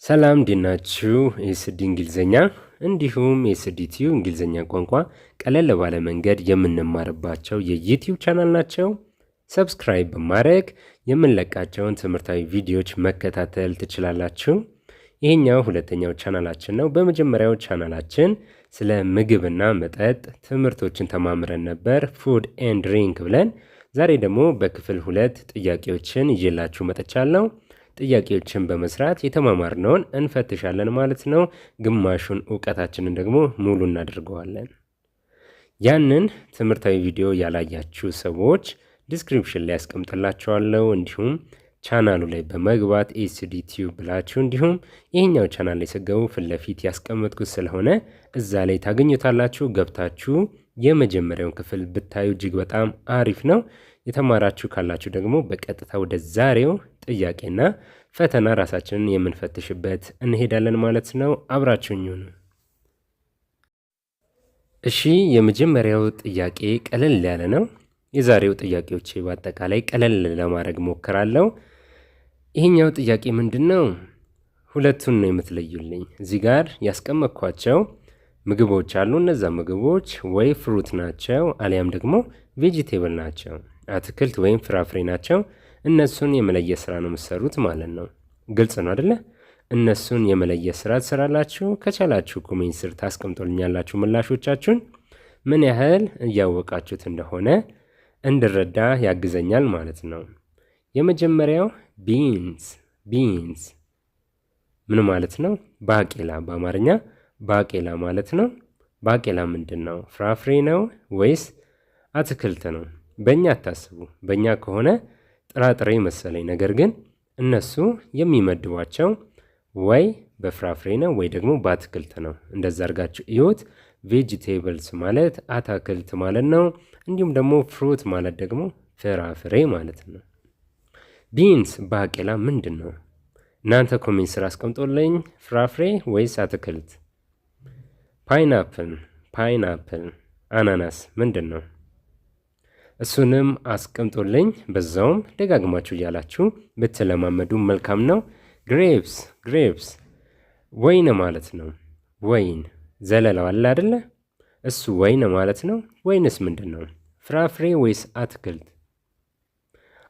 ሰላም እንዴት ናችሁ? የኤስዲ እንግሊዘኛ እንዲሁም የኤስዲ ቲዩ እንግሊዘኛ ቋንቋ ቀለል ባለ መንገድ የምንማርባቸው የዩቲዩብ ቻናል ናቸው። ሰብስክራይብ በማድረግ የምንለቃቸውን ትምህርታዊ ቪዲዮዎች መከታተል ትችላላችሁ። ይሄኛው ሁለተኛው ቻናላችን ነው። በመጀመሪያው ቻናላችን ስለ ምግብና መጠጥ ትምህርቶችን ተማምረን ነበር፣ ፉድ ኤንድ ድሪንክ ብለን። ዛሬ ደግሞ በክፍል 2 ጥያቄዎችን ይዤላችሁ መጥቻለሁ። ጥያቄዎችን በመስራት የተማማርነውን እንፈትሻለን ማለት ነው። ግማሹን ዕውቀታችንን ደግሞ ሙሉ እናደርገዋለን። ያንን ትምህርታዊ ቪዲዮ ያላያችሁ ሰዎች ዲስክሪፕሽን ላይ ያስቀምጥላችኋለሁ። እንዲሁም ቻናሉ ላይ በመግባት ኤስዲ ቲዩብ ብላችሁ እንዲሁም ይሄኛው ቻናል ላይ ስገቡ ፊት ለፊት ያስቀመጥኩት ስለሆነ እዛ ላይ ታገኙታላችሁ። ገብታችሁ የመጀመሪያውን ክፍል ብታዩ እጅግ በጣም አሪፍ ነው። የተማራችሁ ካላችሁ ደግሞ በቀጥታ ወደ ዛሬው ጥያቄና ፈተና ራሳችንን የምንፈትሽበት እንሄዳለን ማለት ነው። አብራችሁኝ ሁኑ። እሺ፣ የመጀመሪያው ጥያቄ ቀለል ያለ ነው። የዛሬው ጥያቄዎች በአጠቃላይ ቀለል ለማድረግ ሞክራለሁ። ይሄኛው ጥያቄ ምንድነው? ሁለቱን ነው የምትለዩልኝ። እዚህ ጋር ያስቀመጥኳቸው ምግቦች አሉ። እነዛ ምግቦች ወይ ፍሩት ናቸው አሊያም ደግሞ ቬጂቴብል ናቸው፣ አትክልት ወይም ፍራፍሬ ናቸው። እነሱን የመለየት ስራ ነው የምትሰሩት ማለት ነው። ግልጽ ነው አይደለ? እነሱን የመለየት ስራ ትሰራላችሁ። ከቻላችሁ ኮሜንት ስር ታስቀምጡልኛላችሁ ምላሾቻችሁን። ምን ያህል እያወቃችሁት እንደሆነ እንድረዳ ያግዘኛል ማለት ነው። የመጀመሪያው ቢንስ ምን ማለት ነው? ባቄላ፣ በአማርኛ ባቄላ ማለት ነው። ባቄላ ምንድን ነው? ፍራፍሬ ነው ወይስ አትክልት ነው? በእኛ አታስቡ። በእኛ ከሆነ ጥራጥሬ መሰለኝ። ነገር ግን እነሱ የሚመድቧቸው ወይ በፍራፍሬ ነው ወይ ደግሞ በአትክልት ነው። እንደዛ አድርጋችሁ እዩት። ቬጂቴብልስ ማለት አትክልት ማለት ነው። እንዲሁም ደግሞ ፍሩት ማለት ደግሞ ፍራፍሬ ማለት ነው። ቢንስ ባቄላ ምንድን ነው? እናንተ ኮሜንት ስራ አስቀምጦልኝ። ፍራፍሬ ወይስ አትክልት? ፓይናፕል አናናስ ምንድን ነው? እሱንም አስቀምጦልኝ። በዛውም ደጋግማችሁ እያላችሁ ብትለማመዱ መልካም ነው። ግሬፕስ ወይን ማለት ነው። ወይን ዘለላው አለ አይደለ? እሱ ወይን ማለት ነው። ወይንስ ምንድን ነው? ፍራፍሬ ወይስ አትክልት?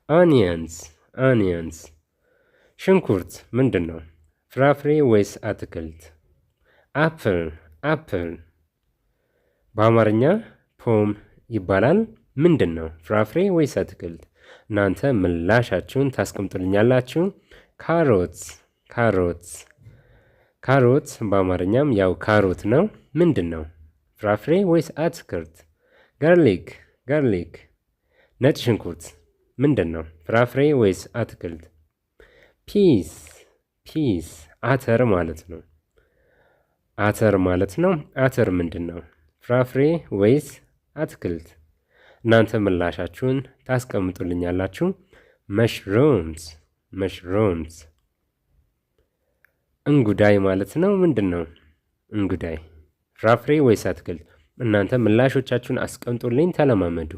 ኦኒየንስ ሽንኩርት ምንድን ነው? ፍራፍሬ ወይስ አትክልት? አፕል በአማርኛ ፖም ይባላል። ምንድን ነው? ፍራፍሬ ወይስ አትክልት? እናንተ ምላሻችሁን ታስቀምጡልኛላችሁ። ካሮት በአማርኛም ያው ካሮት ነው። ምንድን ነው? ፍራፍሬ ወይስ አትክልት? ጋርሊክ ነጭ ሽንኩርት ምንድን ነው? ፍራፍሬ ወይስ አትክልት? ፒስ አተር ማለት ነው። አተር ምንድን ነው? ፍራፍሬ ወይስ አትክልት? እናንተ ምላሻችሁን ታስቀምጡልኛላችሁ። መሽሩምስ እንጉዳይ ማለት ነው። ምንድን ነው እንጉዳይ? ፍራፍሬ ወይስ አትክልት? እናንተ ምላሾቻችሁን አስቀምጡልኝ፣ ተለማመዱ።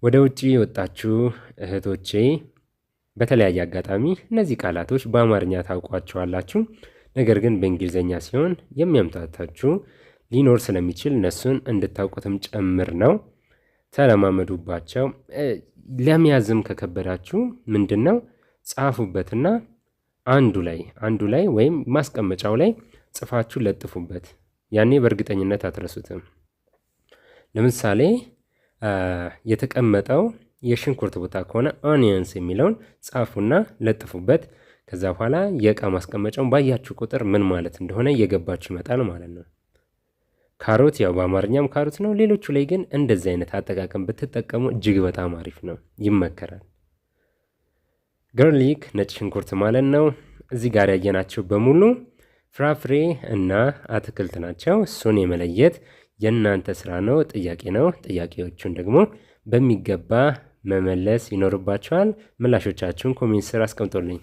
ወደ ውጭ የወጣችሁ እህቶቼ በተለያየ አጋጣሚ እነዚህ ቃላቶች በአማርኛ ታውቋቸዋላችሁ። ነገር ግን በእንግሊዝኛ ሲሆን የሚያምታታችሁ ሊኖር ስለሚችል እነሱን እንድታውቁትም ጭምር ነው። ተለማመዱባቸው። ለመያዝም ከከበዳችሁ ምንድነው ጻፉበትና አንዱ ላይ ወይም ማስቀመጫው ላይ ጽፋችሁ ለጥፉበት። ያኔ በእርግጠኝነት አትረሱትም። ለምሳሌ የተቀመጠው የሽንኩርት ቦታ ከሆነ ኦኒየንስ የሚለውን ጻፉና ለጥፉበት። ከዛ በኋላ የእቃ ማስቀመጫውን ባያችሁ ቁጥር ምን ማለት እንደሆነ እየገባችሁ ይመጣል ማለት ነው። ካሮት ያው በአማርኛም ካሮት ነው። ሌሎቹ ላይ ግን እንደዚህ አይነት አጠቃቀም ብትጠቀሙ እጅግ በጣም አሪፍ ነው፣ ይመከራል። ጋርሊክ ነጭ ሽንኩርት ማለት ነው። እዚህ ጋር ያየናቸው በሙሉ ፍራፍሬ እና አትክልት ናቸው። እሱን የመለየት የእናንተ ስራ ነው፣ ጥያቄ ነው። ጥያቄዎቹን ደግሞ በሚገባ መመለስ ይኖርባቸዋል። ምላሾቻችሁን ኮሜንት ስር አስቀምጦልኝ።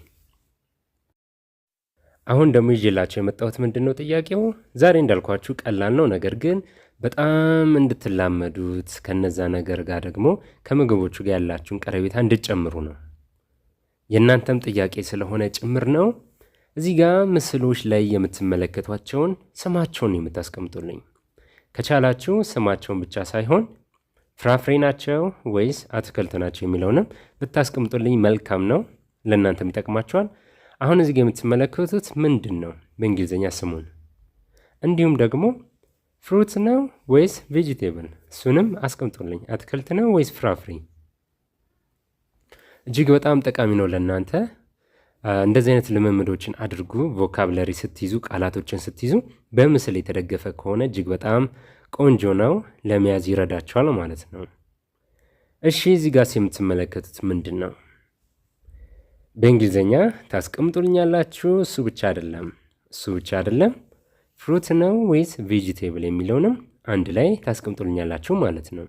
አሁን ደግሞ ይዤላችሁ የመጣሁት ምንድነው ጥያቄው? ዛሬ እንዳልኳችሁ ቀላል ነው፣ ነገር ግን በጣም እንድትላመዱት ከነዛ ነገር ጋር ደግሞ ከምግቦቹ ጋር ያላችሁን ቀረቤታ እንድትጨምሩ ነው። የእናንተም ጥያቄ ስለሆነ ጭምር ነው። እዚህ ጋር ምስሎች ላይ የምትመለከቷቸውን ስማቸውን የምታስቀምጡልኝ ከቻላችሁ ስማቸውን ብቻ ሳይሆን ፍራፍሬ ናቸው ወይስ አትክልት ናቸው የሚለውንም ብታስቀምጡልኝ መልካም ነው፣ ለእናንተም ይጠቅማችኋል። አሁን እዚህ ጋር የምትመለከቱት ምንድን ነው በእንግሊዝኛ ስሙን፣ እንዲሁም ደግሞ ፍሩት ነው ወይስ ቬጂቴብል እሱንም አስቀምጡልኝ። አትክልት ነው ወይስ ፍራፍሬ? እጅግ በጣም ጠቃሚ ነው ለእናንተ። እንደዚህ አይነት ልምምዶችን አድርጉ። ቮካብለሪ ስትይዙ፣ ቃላቶችን ስትይዙ በምስል የተደገፈ ከሆነ እጅግ በጣም ቆንጆ ነው፣ ለመያዝ ይረዳቸዋል ማለት ነው። እሺ እዚህ ጋር የምትመለከቱት ምንድን ነው? በእንግሊዝኛ ታስቀምጡልኛላችሁ። እሱ ብቻ አይደለም ፍሩት ነው ወይስ ቬጂቴብል የሚለውንም አንድ ላይ ታስቀምጡልኛላችሁ ማለት ነው።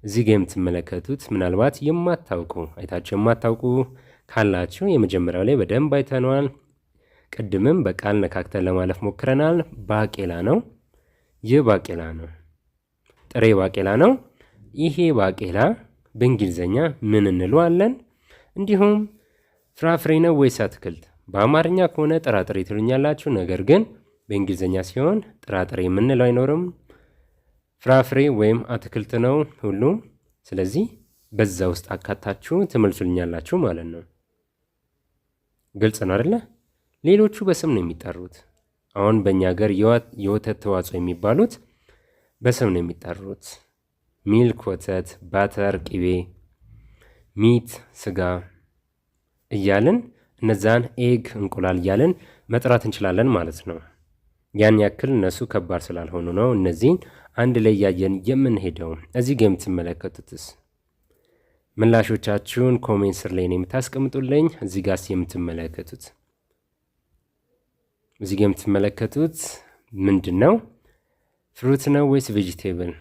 እዚህ ጋር የምትመለከቱት ምናልባት አይታችሁ የማታውቁ ካላችሁ የመጀመሪያው ላይ በደንብ አይተነዋል። ቅድምም በቃል ነካክተን ለማለፍ ሞክረናል። ባቄላ ነው። ይህ ባቄላ ነው፣ ጥሬ ባቄላ ነው። ይሄ ባቄላ በእንግሊዝኛ ምን እንለዋለን? እንዲሁም ፍራፍሬ ነው ወይስ አትክልት? በአማርኛ ከሆነ ጥራጥሬ ትሉኛላችሁ። ነገር ግን በእንግሊዝኛ ሲሆን ጥራጥሬ የምንለው አይኖርም። ፍራፍሬ ወይም አትክልት ነው ሁሉም። ስለዚህ በዛ ውስጥ አካታችሁ ትመልሱልኛላችሁ ማለት ነው። ግልጽ ነው አይደለ? ሌሎቹ በስም ነው የሚጠሩት። አሁን በእኛ ሀገር የወተት ተዋጽኦ የሚባሉት በስም ነው የሚጠሩት። ሚልክ ወተት፣ ባተር ቅቤ፣ ሚት ስጋ እያልን እነዛን ኤግ እንቁላል እያልን መጥራት እንችላለን ማለት ነው። ያን ያክል እነሱ ከባድ ስላልሆኑ ነው እነዚህን አንድ ላይ እያየን የምንሄደው። እዚህ ጋር የምትመለከቱትስ ምላሾቻችሁን ኮሜንት ስር ላይ ነው የምታስቀምጡልኝ። እዚህ ጋር የምትመለከቱት ምንድን ነው? ፍሩት ነው ወይስ ቬጂቴብል?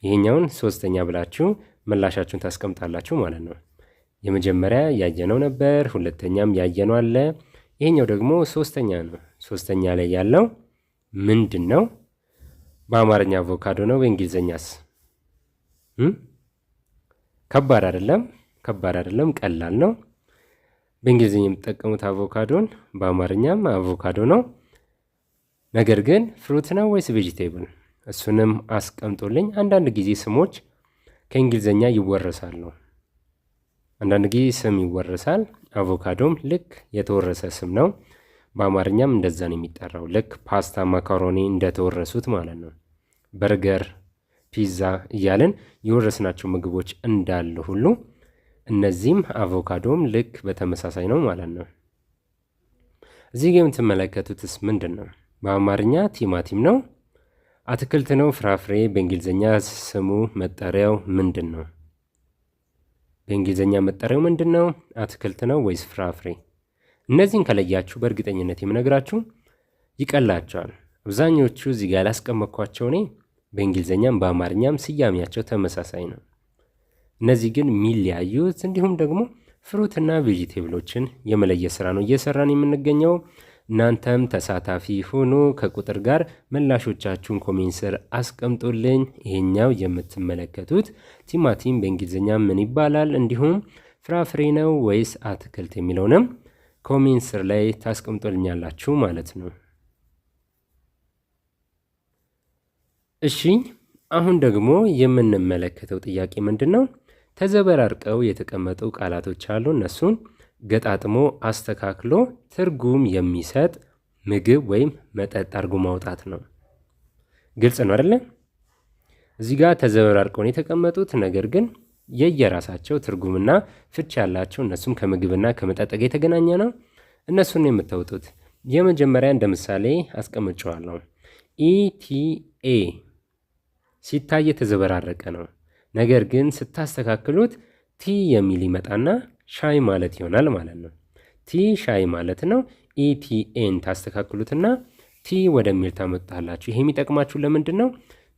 ይሄኛውን ሶስተኛ ብላችሁ ምላሻችሁን ታስቀምጣላችሁ ማለት ነው። የመጀመሪያ ያየነው ነበር፣ ሁለተኛም ያየነው አለ። ይሄኛው ደግሞ ሶስተኛ ነው። ሶስተኛ ላይ ያለው ምንድን ነው? በአማርኛ አቮካዶ ነው። በእንግሊዝኛስ? ከባድ አይደለም፣ ቀላል ነው። በእንግሊዝኛ የምትጠቀሙት አቮካዶን፣ በአማርኛም አቮካዶ ነው። ነገር ግን ፍሩት ነው ወይስ ቬጂቴብል? እሱንም አስቀምጦልኝ። አንዳንድ ጊዜ ስሞች ከእንግሊዝኛ ይወረሳሉ። አንዳንድ ጊዜ ስም ይወረሳል። አቮካዶም ልክ የተወረሰ ስም ነው። በአማርኛም እንደዛ ነው የሚጠራው። ልክ ፓስታ፣ ማካሮኒ እንደተወረሱት ማለት ነው። በርገር፣ ፒዛ እያልን የወረስናቸው ምግቦች እንዳሉ ሁሉ እነዚህም አቮካዶም ልክ በተመሳሳይ ነው ማለት ነው። እዚህ ጋር የምትመለከቱትስ ምንድን ነው? በአማርኛ ቲማቲም ነው። አትክልት ነው? ፍራፍሬ? በእንግሊዝኛ ስሙ መጠሪያው ምንድን ነው? በእንግሊዝኛ መጠሪያው ምንድን ነው? አትክልት ነው ወይስ ፍራፍሬ? እነዚህን ከለያችሁ በእርግጠኝነት የምነግራችሁ ይቀላቸዋል። አብዛኞቹ እዚህ ጋር ያላስቀመጥኳቸው እኔ በእንግሊዝኛም በአማርኛም ስያሜያቸው ተመሳሳይ ነው። እነዚህ ግን የሚለያዩት እንዲሁም ደግሞ ፍሩትና ቬጂቴብሎችን የመለየት ስራ ነው እየሰራን የምንገኘው። እናንተም ተሳታፊ ሆኖ ከቁጥር ጋር ምላሾቻችሁን ኮሜንት ስር አስቀምጡልኝ። ይሄኛው የምትመለከቱት ቲማቲም በእንግሊዝኛ ምን ይባላል፣ እንዲሁም ፍራፍሬ ነው ወይስ አትክልት የሚለውንም ኮሜንት ስር ላይ ታስቀምጡልኛላችሁ ማለት ነው። እሺ አሁን ደግሞ የምንመለከተው ጥያቄ ምንድን ነው? ተዘበራርቀው የተቀመጡ ቃላቶች አሉ። እነሱን ገጣጥሞ አስተካክሎ ትርጉም የሚሰጥ ምግብ ወይም መጠጥ አድርጎ ማውጣት ነው። ግልጽ ነው አይደለ? እዚህ ጋር ተዘበራርቀው የተቀመጡት ነገር ግን የየራሳቸው ትርጉምና ፍች ያላቸው እነሱም ከምግብና ከመጠጥ ጋር የተገናኘ ነው። እነሱን የምታውጡት የመጀመሪያ እንደ ምሳሌ አስቀምጨዋለሁ። ኢቲኤ ሲታይ የተዘበራረቀ ነው። ነገር ግን ስታስተካክሉት ቲ የሚል ይመጣና ሻይ ማለት ይሆናል ማለት ነው። ቲ ሻይ ማለት ነው። ኢቲኤን ታስተካክሉትና ቲ ወደሚል ታመጣላችሁ። ይሄ የሚጠቅማችሁ ለምንድን ነው?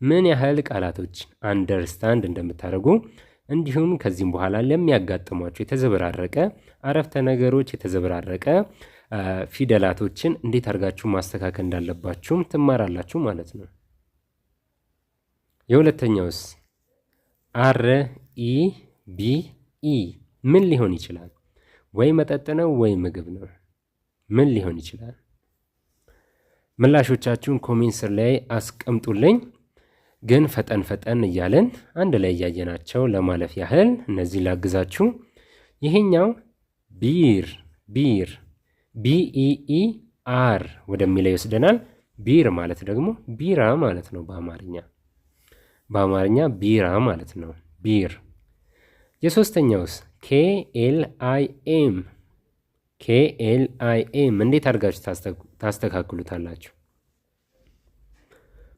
ምን ያህል ቃላቶች አንደርስታንድ እንደምታደርጉ እንዲሁም ከዚህም በኋላ ለሚያጋጥሟችሁ የተዘበራረቀ አረፍተ ነገሮች፣ የተዘበራረቀ ፊደላቶችን እንዴት አድርጋችሁ ማስተካከል እንዳለባችሁም ትማራላችሁ ማለት ነው። የሁለተኛውስ REBE ምን ሊሆን ይችላል? ወይ መጠጥ ነው ወይ ምግብ ነው። ምን ሊሆን ይችላል? ምላሾቻችሁን ኮሜንት ስር ላይ አስቀምጡልኝ። ግን ፈጠን እያለን አንድ ላይ እያየናቸው ለማለፍ ያህል እነዚህ ላግዛችሁ። ይሄኛው ቢር BEER ወደሚለው ይወስደናል። ቢር ማለት ደግሞ ቢራ ማለት ነው በአማርኛ ቢራ ማለት ነው ቢር። የሶስተኛውስ KLIM እንዴት አድርጋችሁ ታስተካክሉታላችሁ?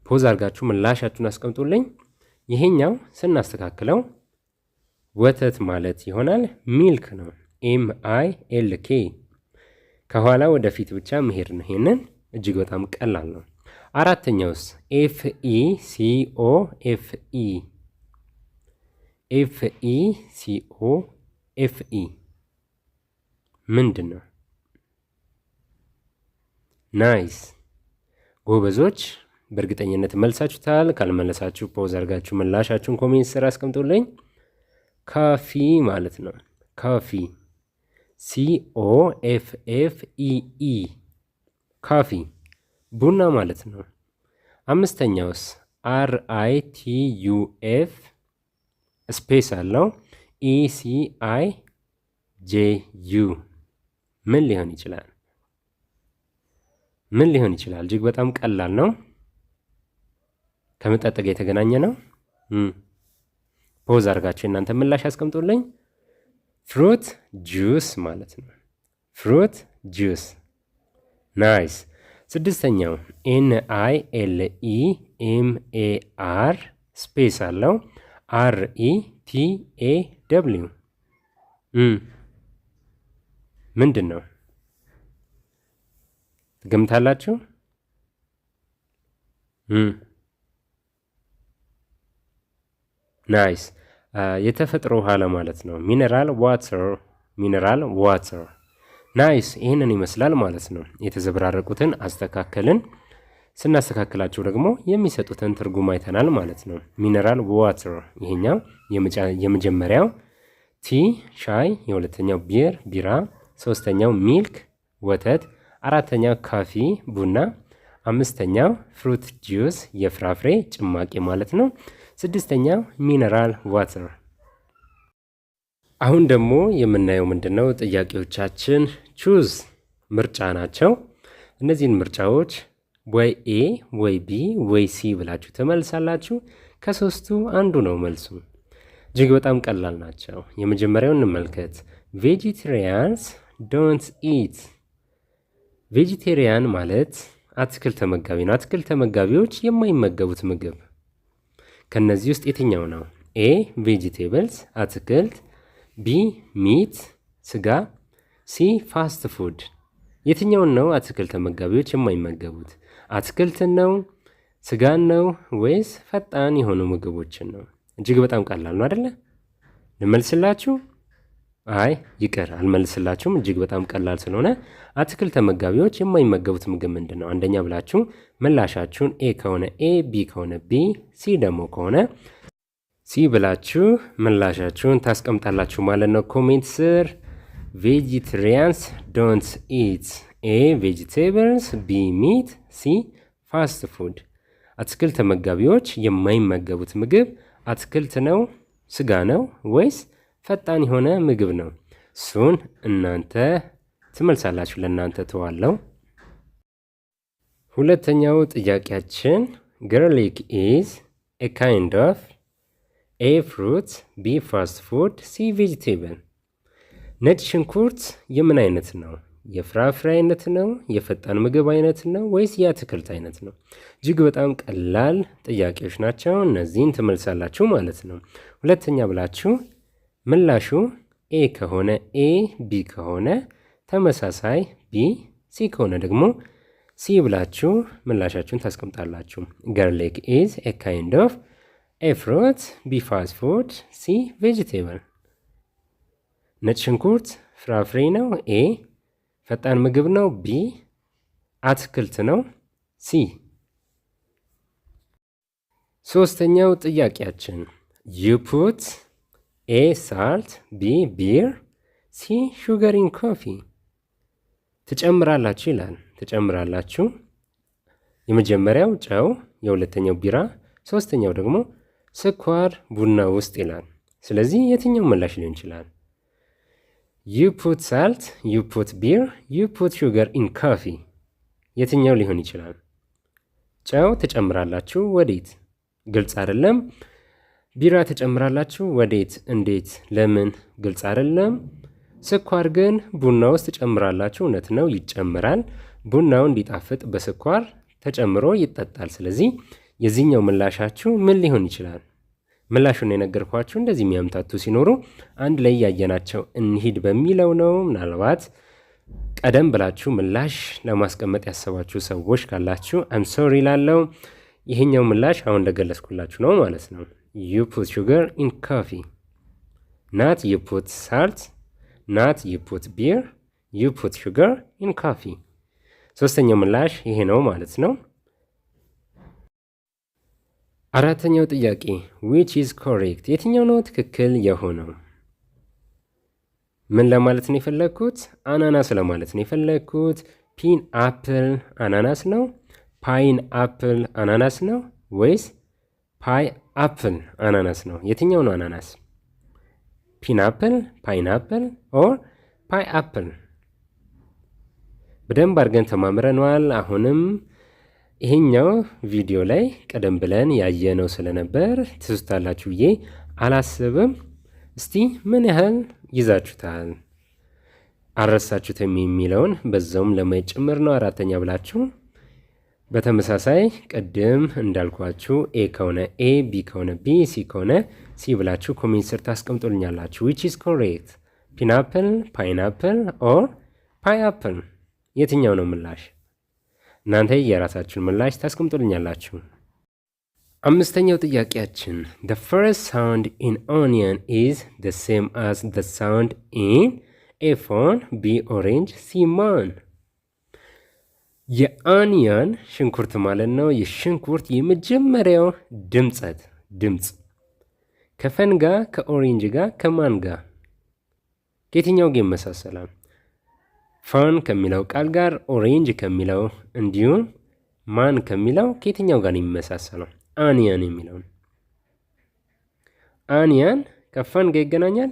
ፖዝ አድርጋችሁ ምላሻችሁን አስቀምጡልኝ። ይሄኛው ስናስተካክለው ወተት ማለት ይሆናል። ሚልክ ነው MILK። ከኋላ ወደፊት ብቻ መሄድ ነው። ይሄንን እጅግ በጣም ቀላል ነው። አራተኛውስ FECOFE ምንድን ነው? ናይስ ጎበዞች፣ በእርግጠኝነት መልሳችሁታል። ካልመለሳችሁ ፖዝ አድርጋችሁ ምላሻችሁን ኮሜንት ስር አስቀምጡልኝ። ካፊ ማለት ነው። ካፊ COFFEE ካፊ ቡና ማለት ነው። አምስተኛውስ RITUF ስፔስ አለው ECIJU ምን ሊሆን ይችላል? እጅግ በጣም ቀላል ነው። ከመጠጥ ጋር የተገናኘ ነው። ፖዝ አድርጋችሁ እናንተ ምላሽ አስቀምጡልኝ። ፍሩት ጁስ ማለት ነው። ፍሩት ጁስ ናይስ። ስድስተኛው NILEMAR ስፔስ አለው RETAW ምንድን ነው? ትገምታላችሁ? ናይስ የተፈጥሮ ውሃ ለማለት ነው። ሚነራል ዋተር ናይስ። ይህንን ይመስላል ማለት ነው። የተዘበራረቁትን አስተካከልን። ስናስተካክላቸው ደግሞ የሚሰጡትን ትርጉም አይተናል ማለት ነው። ሚነራል ዋተር ይሄኛው የመጀመሪያው፣ ቲ ሻይ፣ የሁለተኛው ቢራ፣ ሶስተኛው ሚልክ ወተት፣ አራተኛው ካፊ ቡና፣ አምስተኛው ፍሩት ጁስ የፍራፍሬ ጭማቂ ማለት ነው። ስድስተኛው ሚነራል ዋተር። አሁን ደግሞ የምናየው ምንድነው? ጥያቄዎቻችን ቹዝ ምርጫ ናቸው። እነዚህን ምርጫዎች ወይ ኤ ወይ ቢ ወይ ሲ ብላችሁ ትመልሳላችሁ። ከሶስቱ አንዱ ነው መልሱ። እጅግ በጣም ቀላል ናቸው። የመጀመሪያውን እንመልከት። ቬጂቴሪያንስ ዶንት ኢት። ቬጂቴሪያን ማለት አትክልት ተመጋቢ ነው። አትክልት ተመጋቢዎች የማይመገቡት ምግብ ከነዚህ ውስጥ የትኛው ነው? ኤ ቬጂቴብልስ አትክልት፣ ቢ ሚት ስጋ፣ ሲ ፋስት ፉድ። የትኛውን ነው አትክልት ተመጋቢዎች የማይመገቡት? አትክልትን ነው? ስጋን ነው? ወይስ ፈጣን የሆኑ ምግቦችን ነው? እጅግ በጣም ቀላል ነው አይደለ? ልመልስላችሁ? አይ ይቅር አልመልስላችሁም። እጅግ በጣም ቀላል ስለሆነ አትክልት ተመጋቢዎች የማይመገቡት ምግብ ምንድን ነው? አንደኛ ብላችሁ ምላሻችሁን ኤ ከሆነ ኤ፣ ቢ ከሆነ ቢ፣ ሲ ደግሞ ከሆነ ሲ ብላችሁ ምላሻችሁን ታስቀምጣላችሁ ማለት ነው ኮሜንት ስር። ቬጂቴሪያንስ ዶንት ኢት፣ ኤ ቬጂቴብልስ፣ ቢ ሚት፣ ሲ ፋስት ፉድ። አትክልት ተመጋቢዎች የማይመገቡት ምግብ አትክልት ነው፣ ስጋ ነው ወይስ ፈጣን የሆነ ምግብ ነው? እሱን እናንተ ትመልሳላችሁ። ለእናንተ ተዋለው። ሁለተኛው ጥያቄያችን ጋርሊክ ኢዝ ኤ ካይንድ ኦፍ ኤ ፍሩት፣ ቢ ፋስት ፉድ፣ ሲ ቬጂቴብል። ነጭ ሽንኩርት የምን አይነት ነው? የፍራፍሬ አይነት ነው? የፈጣን ምግብ አይነት ነው? ወይስ የአትክልት አይነት ነው? እጅግ በጣም ቀላል ጥያቄዎች ናቸው። እነዚህን ትመልሳላችሁ ማለት ነው። ሁለተኛ ብላችሁ ምላሹ ኤ ከሆነ ኤ፣ ቢ ከሆነ ተመሳሳይ ቢ፣ ሲ ከሆነ ደግሞ ሲ ብላችሁ ምላሻችሁን ታስቀምጣላችሁ። ጋርሊክ ኢዝ ኤ ካይንድ ኦፍ ኤ ፍሩት፣ ቢ ፋስት ፉድ፣ ሲ ቬጂቴብል። ነጭ ሽንኩርት ፍራፍሬ ነው፣ ኤ ፈጣን ምግብ ነው፣ ቢ አትክልት ነው፣ ሲ። ሶስተኛው ጥያቄያችን ዩ ፑት ኤ ሳልት፣ ቢ ቢር፣ ሲ ሹገር ኢን ኮፊ። ትጨምራላችሁ ይላል። ትጨምራላችሁ የመጀመሪያው ጨው፣ የሁለተኛው ቢራ፣ ሶስተኛው ደግሞ ስኳር ቡና ውስጥ ይላል። ስለዚህ የትኛው ምላሽ ሊሆን ይችላል? you put salt, you put beer, you put sugar in coffee የትኛው ሊሆን ይችላል? ጨው ትጨምራላችሁ ወዴት? ግልጽ አይደለም። ቢራ ትጨምራላችሁ ወዴት? እንዴት? ለምን? ግልጽ አይደለም። ስኳር ግን ቡና ውስጥ ትጨምራላችሁ። እውነት ነው፣ ይጨምራል። ቡናው እንዲጣፍጥ በስኳር ተጨምሮ ይጠጣል። ስለዚህ የዚህኛው ምላሻችሁ ምን ሊሆን ይችላል? ምላሹን የነገርኳችሁ እንደዚህ የሚያምታቱ ሲኖሩ አንድ ላይ ያየናቸው እንሂድ በሚለው ነው። ምናልባት ቀደም ብላችሁ ምላሽ ለማስቀመጥ ያሰባችሁ ሰዎች ካላችሁ አም ሶሪ ላለው ይሄኛው ምላሽ አሁን እንደገለጽኩላችሁ ነው ማለት ነው። you put sugar in coffee, not you put salt, not you put beer, you put sugar in coffee። ሶስተኛው ምላሽ ይሄ ነው ማለት ነው። አራተኛው ጥያቄ which is correct የትኛው ነው ትክክል የሆነው? ምን ለማለት ነው የፈለግኩት? አናናስ ለማለት ነው የፈለግኩት። ፒን አፕል አናናስ ነው? ፓይን አፕል አናናስ ነው? ወይስ ፓይ አፕል አናናስ ነው? የትኛው ነው አናናስ? ፒን አፕል፣ ፓይን አፕል ኦር ፓይ አፕል? በደንብ አድርገን ተማምረነዋል። አሁንም ይሄኛው ቪዲዮ ላይ ቀደም ብለን ያየነው ስለነበር ትስታላችሁ ብዬ አላስብም። እስቲ ምን ያህል ይዛችሁታል? አልረሳችሁትም የሚለውን በዛውም ለማየት ጭምር ነው። አራተኛ ብላችሁ በተመሳሳይ ቅድም እንዳልኳችሁ ኤ ከሆነ ኤ፣ ቢ ከሆነ ቢ፣ ሲ ከሆነ ሲ ብላችሁ ኮሜንት ስር ታስቀምጡልኛላችሁ። which is correct ፒናፕል፣ ፓይናፕል ኦር ፓይአፕል የትኛው ነው ምላሽ? እናንተ የራሳችሁን ምላሽ ታስቀምጡልኛላችሁ። አምስተኛው ጥያቄያችን the first sound in onion is the same as the sound in A phone, B orange, C man። የኦኒየን ሽንኩርት ማለት ነው። የሽንኩርት የመጀመሪያው ድምፅ ከፈን ጋር፣ ከኦሬንጅ ጋር፣ ከማን ጋር ከየትኛው ጋር ይመሳሰላል? ፈን ከሚለው ቃል ጋር፣ ኦሬንጅ ከሚለው እንዲሁም ማን ከሚለው ከየትኛው ጋር ነው የሚመሳሰለው? አኒያን የሚለውን አኒያን ከፈን ጋር ይገናኛል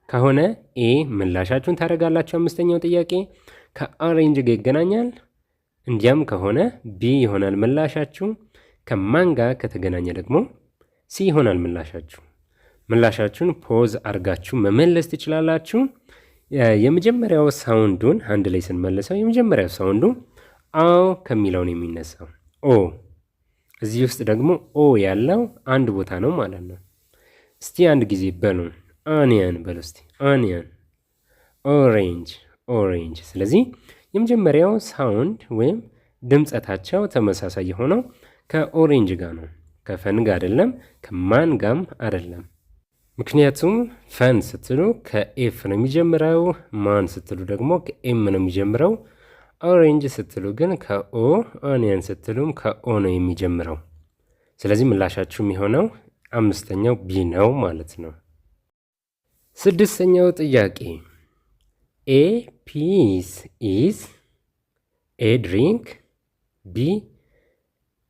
ከሆነ ኤ ምላሻችሁን ታደርጋላችሁ። አምስተኛው ጥያቄ ከኦሬንጅ ጋር ይገናኛል እንዲያም ከሆነ ቢ ይሆናል ምላሻችሁ። ከማን ጋር ከተገናኘ ደግሞ ሲ ይሆናል ምላሻችሁ። ምላሻችሁን ፖዝ አድርጋችሁ መመለስ ትችላላችሁ። የመጀመሪያው ሳውንዱን አንድ ላይ ስንመልሰው የመጀመሪያው ሳውንዱ አው ከሚለው ነው የሚነሳው። ኦ እዚህ ውስጥ ደግሞ ኦ ያለው አንድ ቦታ ነው ማለት ነው። እስቲ አንድ ጊዜ በሉ ኦኒየን በሉ እስቲ ኦኒየን፣ ኦሬንጅ። ስለዚህ የመጀመሪያው ሳውንድ ወይም ድምፀታቸው ተመሳሳይ የሆነው ከኦሬንጅ ጋር ነው፣ ከፈን ጋር አይደለም፣ ከማን ጋም አይደለም። ምክንያቱም ፈን ስትሉ ከኤፍ ነው የሚጀምረው፣ ማን ስትሉ ደግሞ ከኤም ነው የሚጀምረው። ኦሬንጅ ስትሉ ግን ከኦ፣ ኦኒየን ስትሉም ከኦ ነው የሚጀምረው። ስለዚህ ምላሻችሁ የሚሆነው አምስተኛው ቢ ነው ማለት ነው። ስድስተኛው ጥያቄ ኤ ፒስ ኢዝ፣ ኤ ድሪንክ፣ ቢ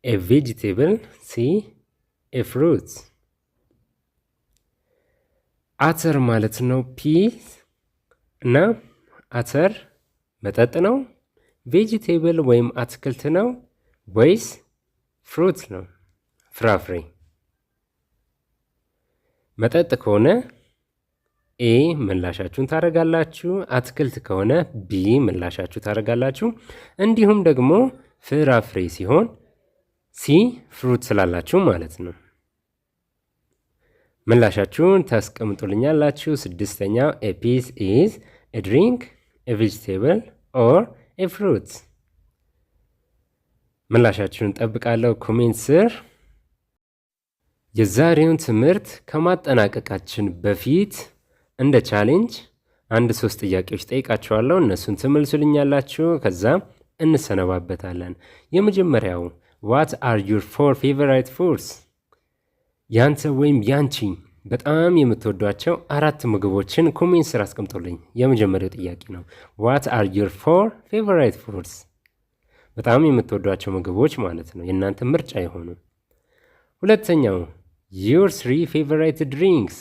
ኤ ቬጂቴብል፣ ሲ ኤ ፍሩት። አተር ማለት ነው ፒስ እና አተር መጠጥ ነው፣ ቬጂቴብል ወይም አትክልት ነው ወይስ ፍሩት ነው ፍራፍሬ? መጠጥ ከሆነ ኤ ምላሻችሁን ታደርጋላችሁ፣ አትክልት ከሆነ ቢ ምላሻችሁ ታደርጋላችሁ፣ እንዲሁም ደግሞ ፍራፍሬ ሲሆን ሲ ፍሩት ስላላችሁ ማለት ነው። ምላሻችሁን ታስቀምጡልኛላችሁ። ስድስተኛው ኤ ፒስ ኢዝ ኤ ድሪንክ፣ ኤ ቬጂቴብል ኦር ኤ ፍሩት። ምላሻችሁን ጠብቃለሁ ኮሜንት ስር። የዛሬውን ትምህርት ከማጠናቀቃችን በፊት እንደ ቻሌንጅ 1-3 ጥያቄዎች ጠይቃችኋለሁ። እነሱን ትመልሱልኛላችሁ። ከዛ እንሰነባበታለን። የመጀመሪያው what are your 4 favorite foods? ያንተ ወይም ያንቺ በጣም የምትወዷቸው 4 ምግቦችን ኮሜንት ስር አስቀምጡልኝ። የመጀመሪያው ጥያቄ ነው። What are your 4 favorite foods? በጣም የምትወዷቸው ምግቦች ማለት ነው፣ የእናንተ ምርጫ የሆኑ። ሁለተኛው Your 3 favorite drinks?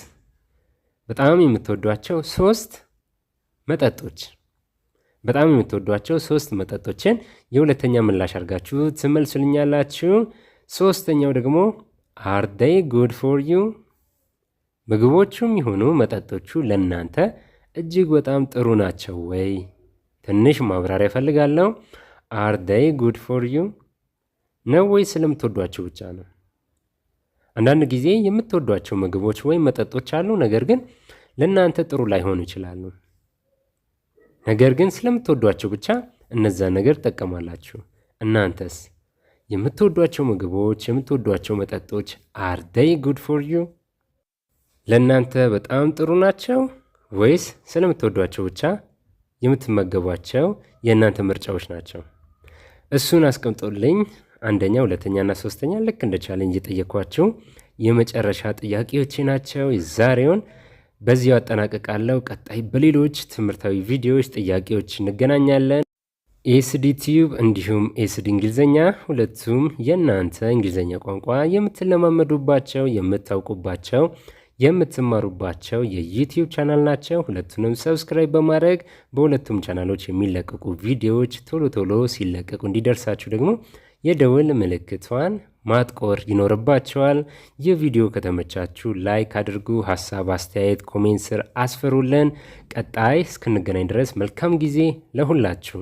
በጣም የምትወዷቸው 3 መጠጦች። በጣም የምትወዷቸው 3 መጠጦችን የሁለተኛ ምላሽ አድርጋችሁ ትመልሱልኛላችሁ። ሶስተኛው ደግሞ Are they good for you? ምግቦቹም ይሁኑ መጠጦቹ ለእናንተ እጅግ በጣም ጥሩ ናቸው ወይ? ትንሽ ማብራሪያ እፈልጋለሁ። Are they good for you? ነው ወይ ስለምትወዷቸው ብቻ ነው? አንዳንድ ጊዜ የምትወዷቸው ምግቦች ወይም መጠጦች አሉ፣ ነገር ግን ለእናንተ ጥሩ ላይሆኑ ይችላሉ። ነገር ግን ስለምትወዷቸው ብቻ እነዛን ነገር ትጠቀማላችሁ። እናንተስ የምትወዷቸው ምግቦች፣ የምትወዷቸው መጠጦች Are they good for you? ለእናንተ በጣም ጥሩ ናቸው ወይስ ስለምትወዷቸው ብቻ የምትመገቧቸው የእናንተ ምርጫዎች ናቸው? እሱን አስቀምጦልኝ። አንደኛ፣ ሁለተኛና ሶስተኛ ልክ እንደ ቻሌንጅ የጠየኳቸው የመጨረሻ ጥያቄዎቼ ናቸው። የዛሬውን በዚሁ አጠናቅቃለሁ። ቀጣይ በሌሎች ትምህርታዊ ቪዲዮዎች፣ ጥያቄዎች እንገናኛለን። ኤስዲ ቲዩብ እንዲሁም ኤስዲ እንግሊዘኛ ሁለቱም የእናንተ እንግሊዘኛ ቋንቋ የምትለማመዱባቸው፣ የምታውቁባቸው፣ የምትማሩባቸው የዩቲዩብ ቻናል ናቸው። ሁለቱንም ሰብስክራይብ በማድረግ በሁለቱም ቻናሎች የሚለቀቁ ቪዲዮዎች ቶሎ ቶሎ ሲለቀቁ እንዲደርሳችሁ ደግሞ የደወል ምልክቷን ማጥቆር ይኖርባቸዋል። የቪዲዮ ከተመቻችሁ ላይክ አድርጉ። ሀሳብ አስተያየት ኮሜንት ስር አስፈሩልን። ቀጣይ እስክንገናኝ ድረስ መልካም ጊዜ ለሁላችሁ።